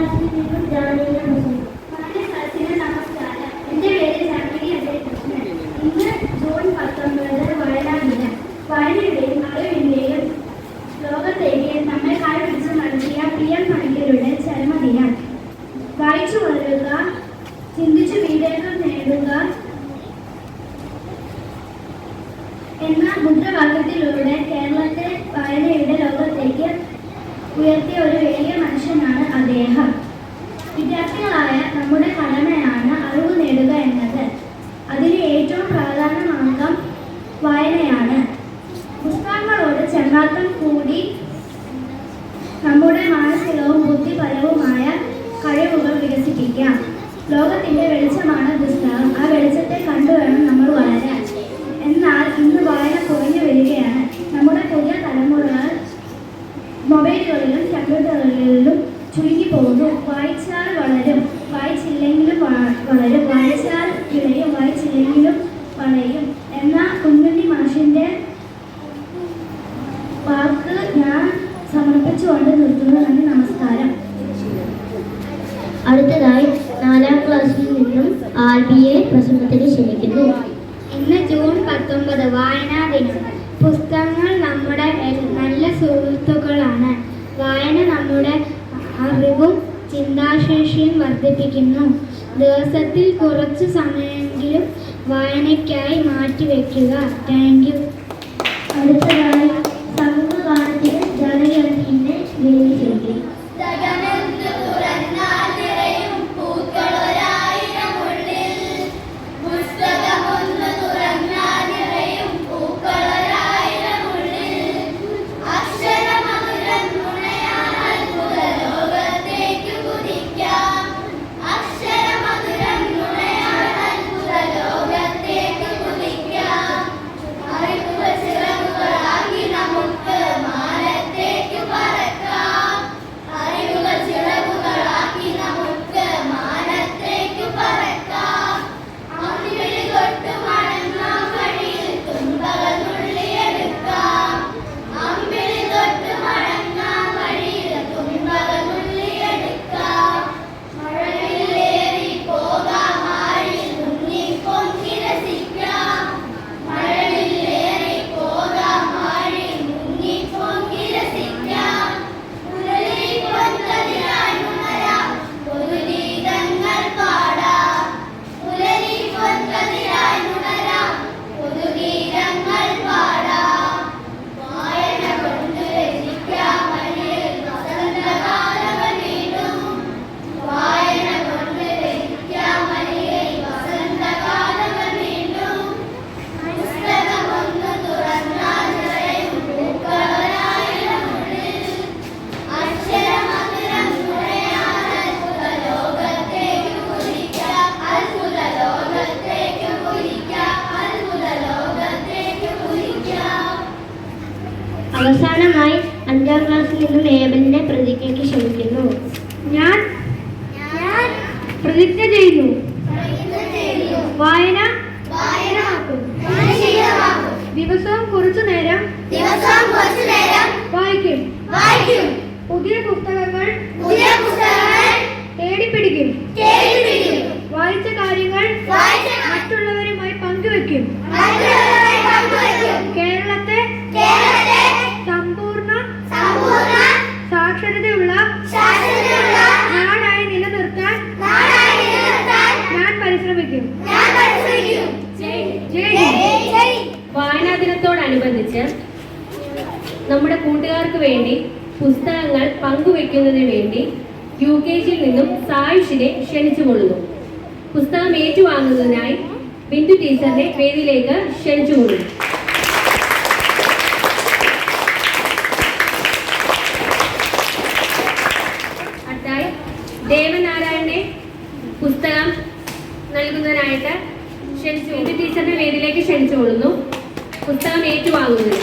ക്ലാസ്സിൽ നിന്നും ജാനകീയ നമസ്കാരം. എൻ്റെ പേര് ജാനകി കൃഷ്ണൻ. ഇന്ന് ജൂൺ 19 വയനാ ദിനം. വയനയുടെയും അറിവിൻ്റെയും ലോകത്തേക്ക് നമ്മെ കാഴ്ച നടത്തിയ PM പണിക്കരുടെ ചരമദിനം. വായിച്ചു വളരുക, ചിന്തിച്ചു വിവേകം നേടുക എന്ന മുദ്രാവാക്യത്തിലൂടെ കേരളത്തെ വായനയുടെ ലോകത്തേക്ക് ഉയർത്തിയ ഒരു വലിയ മനുഷ്യനാണ് അദ്ദേഹം. വിദ്യാർത്ഥികളായ നമ്മുടെ കടമയാണ് അറിവ് നേടുക എന്നത്. അതിന് ഏറ്റവും പ്രധാന മാർഗം വായനയാണ്. പുസ്തകങ്ങളോട് ചെന്നാട്ടം കൂടി നമ്മുടെ മാനസികവും ബുദ്ധിപരവുമായ കഴിവുകൾ വികസിപ്പിക്കാം. ലോകത്തിന്റെ വെളിച്ചമാണ് പുസ്തകം. ആ വെളിച്ചത്തെ കണ്ടുവേണം നമ്മൾ വളരാൻ. എന്നാൽ ഇന്ന് വായന കുറഞ്ഞു വരികയാണ്. നമ്മുടെ പുതിയ തലമുറകൾ മൊബൈലുകളിലും കമ്പ്യൂട്ടറുകളിലും ചുരുങ്ങി പോകുന്നു. വായിച്ചാൽ വളരും, വായിച്ചില്ലെങ്കിലും വളരും. വായിച്ചാൽ വിളയും, വായിച്ചില്ലെങ്കിലും വളയും എന്ന കുഞ്ഞുണ്ണി മാഷിന്റെ വാക്ക് ഞാൻ സമർപ്പിച്ചുകൊണ്ട് നിർത്തുന്നു. നന്ദി, നമസ്കാരം. അടുത്തതായി 4ാം ക്ലാസ്സിൽ നിന്നും RBA പ്രസംഗത്തിന് ക്ഷണിക്കുന്നു. ഇന്ന് ജൂൺ 19 വായനാ ദിനം. പുസ്തകങ്ങൾ നമ്മുടെ നല്ല സുഹൃത്തുക്കളാണ്. വായന നമ്മുടെ അറിവും ചിന്താശേഷിയും വർദ്ധിപ്പിക്കുന്നു. ദിവസത്തിൽ കുറച്ചു സമയമെങ്കിലും വായനയ്ക്കായി മാറ്റിവെക്കുക. Thank you. അടുത്തതായി സമൂഹഗാനത്തിന് ജാനകിയെ ക്ഷണിക്കുന്നു. അവസാനമായി 5ാം ക്ലാസ്സിൽ നിന്നും ഏബലിനെ പ്രതിജ്ഞയ്ക്ക് ക്ഷണിക്കുന്നു. ഞാൻ പ്രതിജ്ഞ ചെയ്യുന്നു. വായന ദിവസവും കുറച്ചു നേരം വായിക്കും. പുതിയ പുസ്തകങ്ങൾ തേടിപ്പിടിക്കും. വായിച്ച കാര്യങ്ങൾ മറ്റുള്ളവരുമായി പങ്കുവെക്കും. കേരളത്തെ സമ്പൂർണ്ണ സാക്ഷരതയുള്ള നാടായി നിലനിർത്താൻ ഞാൻ പരിശ്രമിക്കും. വായനാ ദിനത്തോടനുബന്ധിച്ച് നമ്മുടെ കൂട്ടുകാർക്ക് വേണ്ടി പുസ്തകങ്ങൾ പങ്കുവെക്കുന്നതിന് വേണ്ടി UKGയിൽ നിന്നും സായുഷിനെ ക്ഷണിച്ചുകൊള്ളുന്നു. പുസ്തകം ഏറ്റുവാങ്ങുന്നതിനായി ബിന്ദു ടീച്ചറിനെ വേദിയിലേക്ക് ക്ഷണിച്ചുകൊള്ളുന്നു. അടുത്തായി ദേവനാരായണനെ പുസ്തകം നൽകുന്നതിനായിട്ട് ബിന്ദു ടീച്ചറിനെ വേദിയിലേക്ക് ക്ഷണിച്ചുകൊള്ളുന്നു. പുസ്തകം ഏറ്റുവാങ്ങുന്നതിന്